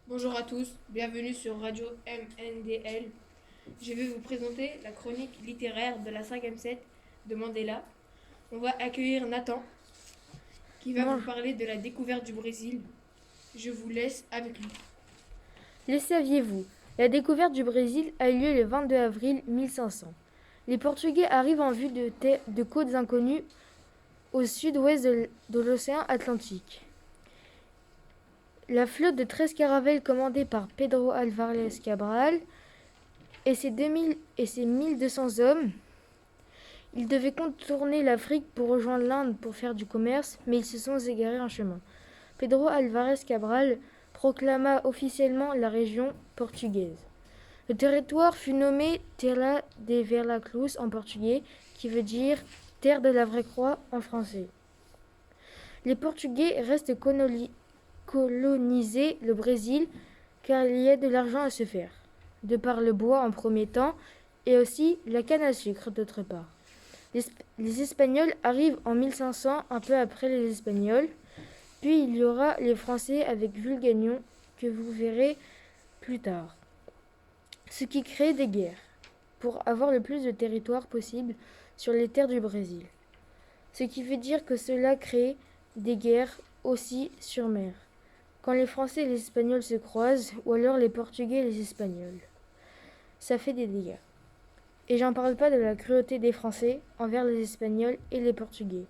Bonjour à tous, bienvenue sur Radio MNDL. Je vais vous présenter la chronique littéraire de la 5e set de Mandela. On va accueillir Nathan qui va vous Bonjour. parler de la découverte du Brésil. Je vous laisse avec lui. Le saviez-vous? La découverte du Brésil a eu lieu le 22 avril 1500. Les Portugais arrivent en vue de côtes inconnues au sud-ouest de l'océan Atlantique. La flotte de 13 caravelles commandée par Pedro Álvares Cabral et ses 1200 hommes, ils devaient contourner l'Afrique pour rejoindre l'Inde pour faire du commerce, mais ils se sont égarés en chemin. Pedro Álvares Cabral proclama officiellement la région portugaise. Le territoire fut nommé Terra de Veracruz en portugais, qui veut dire terre de la vraie croix en français. Les Portugais restent coloniser le Brésil car il y a de l'argent à se faire, de par le bois en premier temps et aussi la canne à sucre d'autre part. Les Espagnols arrivent en 1500, un peu après les Espagnols. Puis il y aura les Français avec Vulgagnon, que vous verrez plus tard. Ce qui crée des guerres, pour avoir le plus de territoire possible sur les terres du Brésil. Ce qui veut dire que cela crée des guerres aussi sur mer, quand les Français et les Espagnols se croisent, ou alors les Portugais et les Espagnols. Ça fait des dégâts. Et j'en parle pas de la cruauté des Français envers les Espagnols et les Portugais.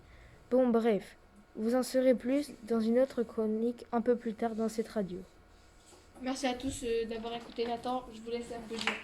Bon, bref. Vous en saurez plus dans une autre chronique un peu plus tard dans cette radio. Merci à tous d'avoir écouté Nathan. Je vous laisse un peu dire.